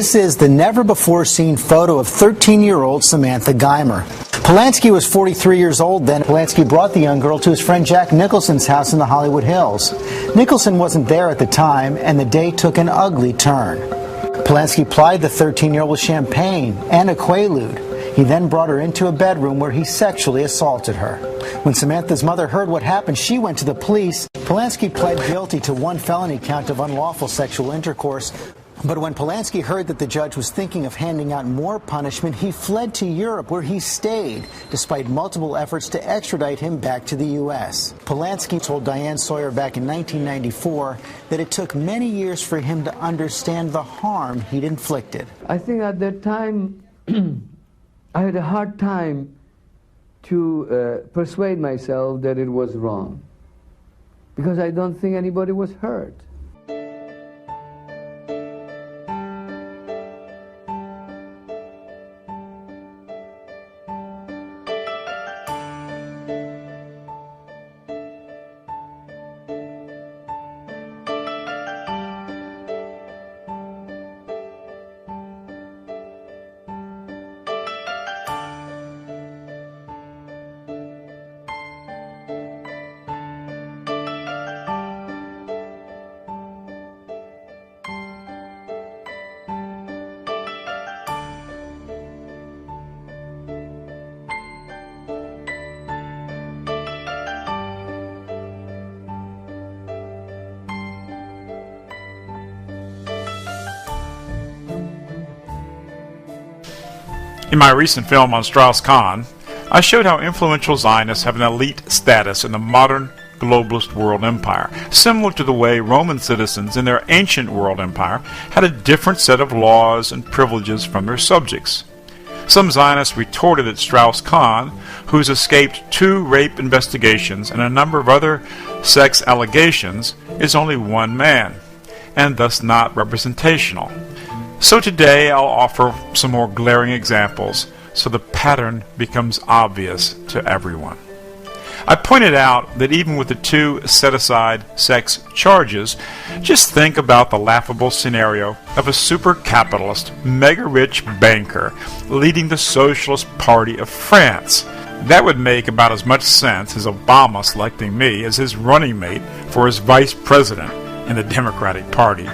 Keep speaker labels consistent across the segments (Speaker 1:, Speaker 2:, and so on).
Speaker 1: This is the never-before-seen photo of 13-year-old Samantha Geimer. Polanski was 43 years old then. Polanski brought the young girl to his friend Jack Nicholson's house in the Hollywood Hills. Nicholson wasn't there at the time, and the day took an ugly turn. Polanski plied the 13-year-old with champagne and a Quaalude. He then brought her into a bedroom where he sexually assaulted her. When Samantha's mother heard what happened, she went to the police. Polanski pled guilty to one felony count of unlawful sexual intercourse. But when Polanski heard that the judge was thinking of handing out more punishment, he fled to Europe, where he stayed, despite multiple efforts to extradite him back to the U.S. Polanski told Diane Sawyer back in 1994 that it took many years for him to understand the harm he'd inflicted.
Speaker 2: I think at that time, I had a hard time to persuade myself that it was wrong, because I don't think anybody was hurt.
Speaker 3: In my recent film on Strauss-Kahn, I showed how influential Zionists have an elite status in the modern globalist world empire, similar to the way Roman citizens in their ancient world empire had a different set of laws and privileges from their subjects. Some Zionists retorted that Strauss-Kahn, who's escaped 2 rape investigations and a number of other sex allegations, is only one man, and thus not representational. So today I'll offer some more glaring examples so the pattern becomes obvious to everyone. I pointed out that even with the 2 set-aside sex charges, just think about the laughable scenario of a super-capitalist, mega-rich banker leading the Socialist Party of France. That would make about as much sense as Obama selecting me as his running mate for his vice president in the Democratic Party.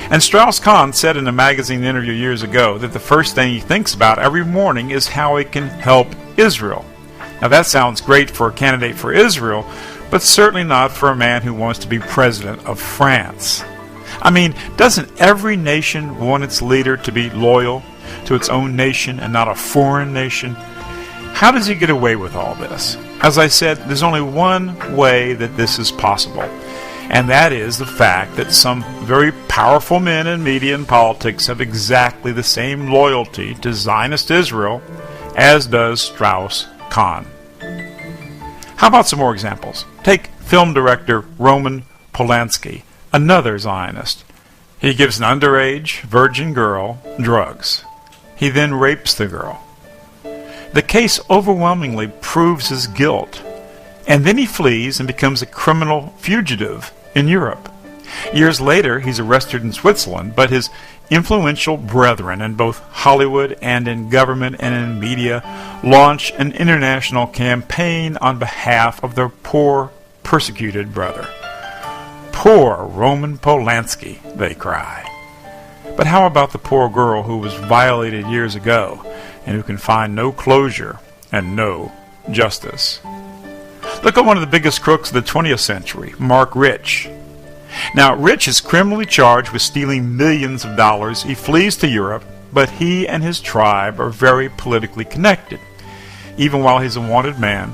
Speaker 3: And Strauss-Kahn said in a magazine interview years ago that the first thing he thinks about every morning is how he can help Israel. Now that sounds great for a candidate for Israel, but certainly not for a man who wants to be president of France. I mean, doesn't every nation want its leader to be loyal to its own nation and not a foreign nation? How does he get away with all this? As I said, there's only one way that this is possible. And that is the fact that some very powerful men in media and politics have exactly the same loyalty to Zionist Israel as does Strauss-Kahn. How about some more examples? Take film director Roman Polanski, another Zionist. He gives an underage virgin girl drugs. He then rapes the girl. The case overwhelmingly proves his guilt, and then he flees and becomes a criminal fugitive in Europe. Years later, he's arrested in Switzerland, but his influential brethren in both Hollywood and in government and in media launch an international campaign on behalf of their poor, persecuted brother. Poor Roman Polanski, they cry. But how about the poor girl who was violated years ago and who can find no closure and no justice? Look at one of the biggest crooks of the 20th century, Mark Rich. Now, Rich is criminally charged with stealing millions of dollars. He flees to Europe, but he and his tribe are very politically connected. Even while he's a wanted man,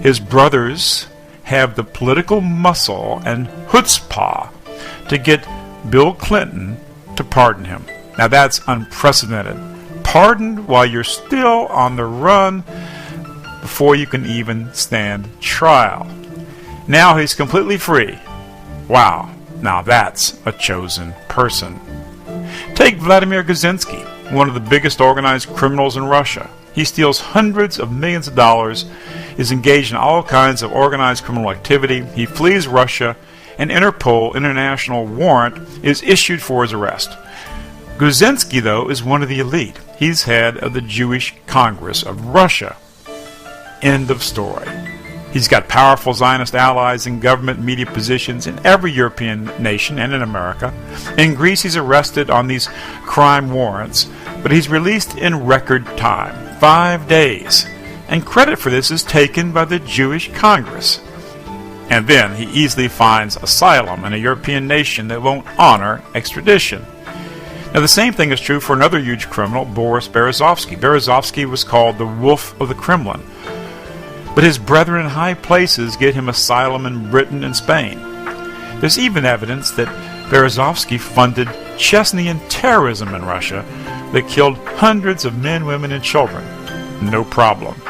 Speaker 3: his brothers have the political muscle and chutzpah to get Bill Clinton to pardon him. Now, that's unprecedented. Pardoned while you're still on the run before you can even stand trial. Now he's completely free. Wow, now that's a chosen person. Take Vladimir Kaczynski, one of the biggest organized criminals in Russia. He steals hundreds of millions of dollars, is engaged in all kinds of organized criminal activity. He flees Russia, and Interpol international warrant is issued for his arrest. Guzinski, though, is one of the elite. He's head of the Jewish Congress of Russia. End of story. He's got powerful Zionist allies in government media positions in every European nation and in America. In Greece, he's arrested on these crime warrants, but he's released in record time, 5 days. And credit for this is taken by the Jewish Congress. And then he easily finds asylum in a European nation that won't honor extradition. Now, the same thing is true for another huge criminal, Boris Berezovsky. Berezovsky was called the Wolf of the Kremlin. But his brethren in high places get him asylum in Britain and Spain. There's even evidence that Berezovsky funded Chechenian terrorism in Russia that killed hundreds of men, women, and children. No problem.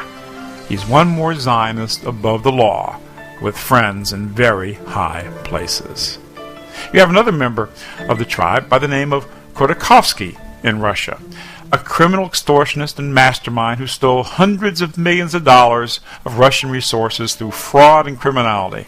Speaker 3: He's one more Zionist above the law, with friends in very high places. You have another member of the tribe by the name of Khodorkovsky in Russia, a criminal extortionist and mastermind who stole hundreds of millions of dollars of Russian resources through fraud and criminality.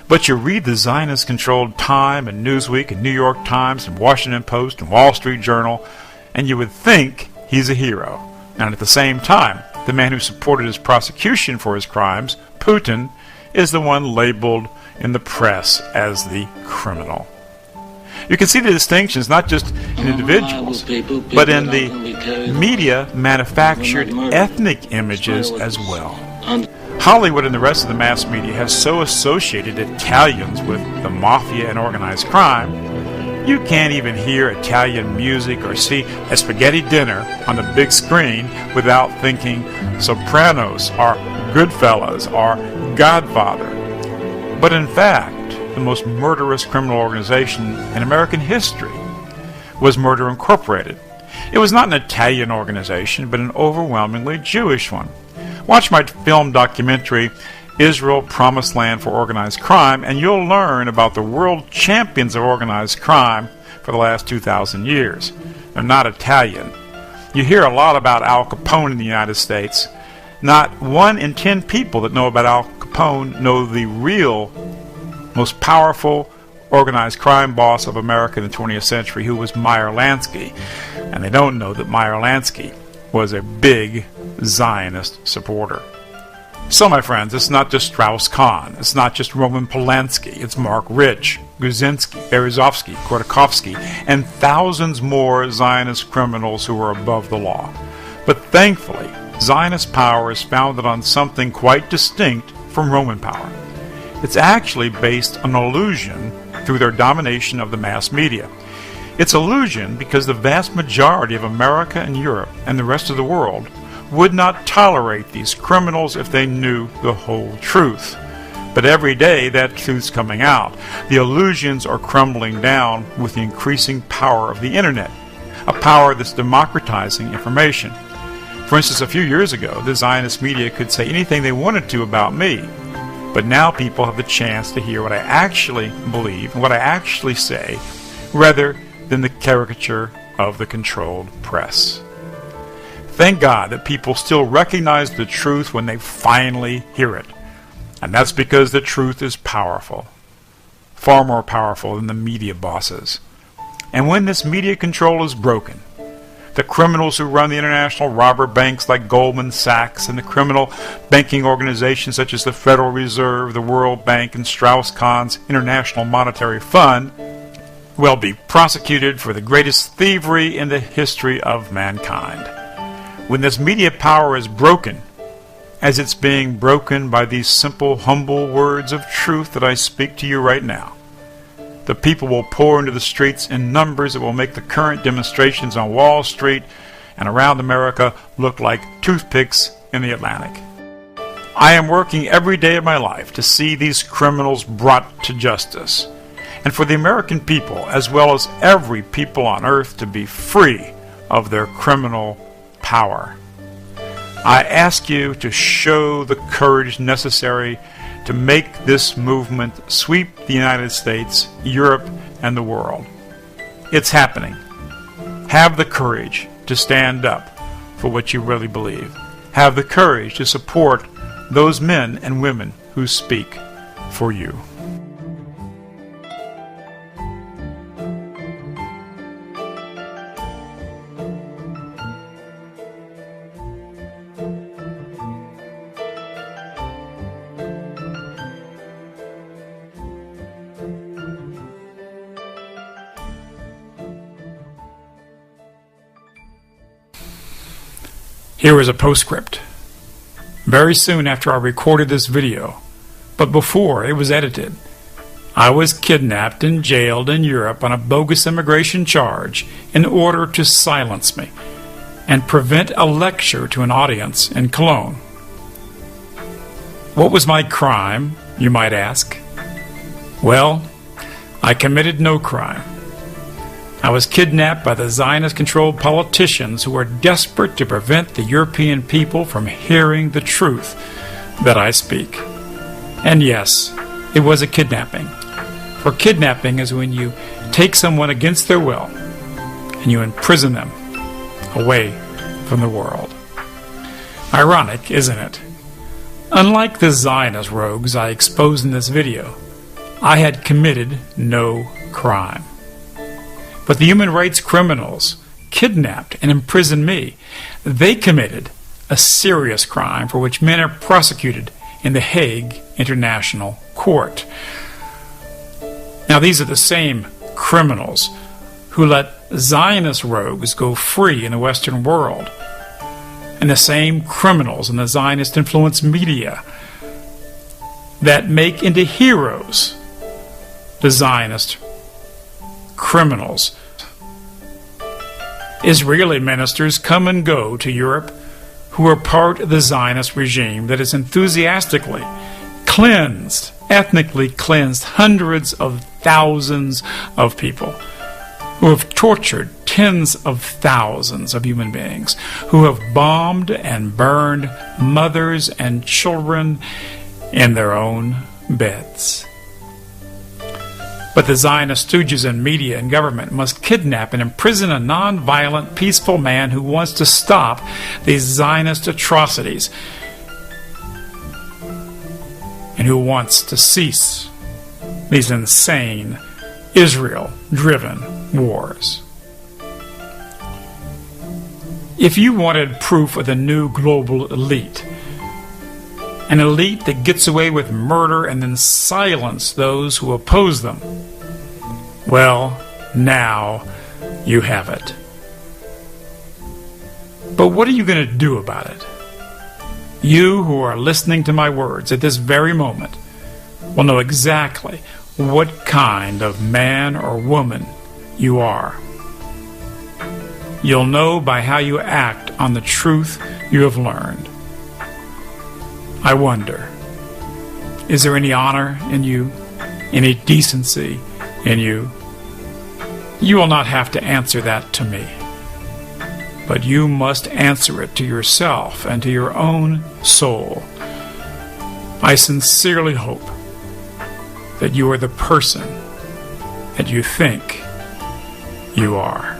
Speaker 3: But you read the Zionist-controlled Time and Newsweek and New York Times and Washington Post and Wall Street Journal, and you would think he's a hero. And at the same time, the man who supported his prosecution for his crimes, Putin, is the one labeled in the press as the criminal. You can see the distinctions not just in individuals, but in the media-manufactured ethnic images as well. Hollywood and the rest of the mass media has so associated Italians with the mafia and organized crime, you can't even hear Italian music or see a spaghetti dinner on the big screen without thinking Sopranos or Goodfellas or Godfather. But in fact, the most murderous criminal organization in American history was Murder Incorporated. It was not an Italian organization, but an overwhelmingly Jewish one. Watch my film documentary, Israel, Promised Land for Organized Crime, and you'll learn about the world champions of organized crime for the last 2,000 years. They're not Italian. You hear a lot about Al Capone in the United States. Not 1 in 10 people that know about Al Capone know the real, most powerful organized crime boss of America in the 20th century, who was Meyer Lansky. And they don't know that Meyer Lansky was a big Zionist supporter. So, my friends, it's not just Strauss-Kahn, it's not just Roman Polanski, it's Mark Rich, Guzinski, Berezovsky, Khodorkovsky, and thousands more Zionist criminals who are above the law. But thankfully, Zionist power is founded on something quite distinct from Roman power. It's actually based on illusion through their domination of the mass media. It's illusion because the vast majority of America and Europe and the rest of the world would not tolerate these criminals if they knew the whole truth. But every day that truth's coming out. The illusions are crumbling down with the increasing power of the internet, a power that's democratizing information. For instance, a few years ago, the Zionist media could say anything they wanted to about me. But now people have the chance to hear what I actually believe and what I actually say, rather than the caricature of the controlled press. Thank God that people still recognize the truth when they finally hear it. And that's because the truth is powerful. Far more powerful than the media bosses. And when this media control is broken, the criminals who run the international robber banks like Goldman Sachs and the criminal banking organizations such as the Federal Reserve, the World Bank, and Strauss-Kahn's International Monetary Fund will be prosecuted for the greatest thievery in the history of mankind. When this media power is broken, as it's being broken by these simple, humble words of truth that I speak to you right now, the people will pour into the streets in numbers that will make the current demonstrations on Wall Street and around America look like toothpicks in the Atlantic. I am working every day of my life to see these criminals brought to justice, and for the American people, as well as every people on earth, to be free of their criminal power. I ask you to show the courage necessary to make this movement sweep the United States, Europe, and the world. It's happening. Have the courage to stand up for what you really believe. Have the courage to support those men and women who speak for you. Here is a postscript. Very soon after I recorded this video, but before it was edited, I was kidnapped and jailed in Europe on a bogus immigration charge in order to silence me and prevent a lecture to an audience in Cologne. What was my crime, you might ask? Well, I committed no crime. I was kidnapped by the Zionist-controlled politicians who were desperate to prevent the European people from hearing the truth that I speak. And yes, it was a kidnapping. For kidnapping is when you take someone against their will and you imprison them away from the world. Ironic, isn't it? Unlike the Zionist rogues I exposed in this video, I had committed no crime. But the human rights criminals kidnapped and imprisoned me. They committed a serious crime for which men are prosecuted in the Hague International Court. Now, these are the same criminals who let Zionist rogues go free in the Western world, and the same criminals in the Zionist-influenced media that make into heroes the Zionist criminals. Israeli ministers come and go to Europe who are part of the Zionist regime that has enthusiastically cleansed, ethnically cleansed hundreds of thousands of people, who have tortured tens of thousands of human beings, who have bombed and burned mothers and children in their own beds. But the Zionist stooges in media and government must kidnap and imprison a non-violent, peaceful man who wants to stop these Zionist atrocities and who wants to cease these insane, Israel-driven wars. If you wanted proof of the new global elite, an elite that gets away with murder and then silence those who oppose them, well, now you have it. But what are you going to do about it? You who are listening to my words at this very moment will know exactly what kind of man or woman you are. You'll know by how you act on the truth you have learned. I wonder, is there any honor in you, any decency in you? You will not have to answer that to me, but you must answer it to yourself and to your own soul. I sincerely hope that you are the person that you think you are.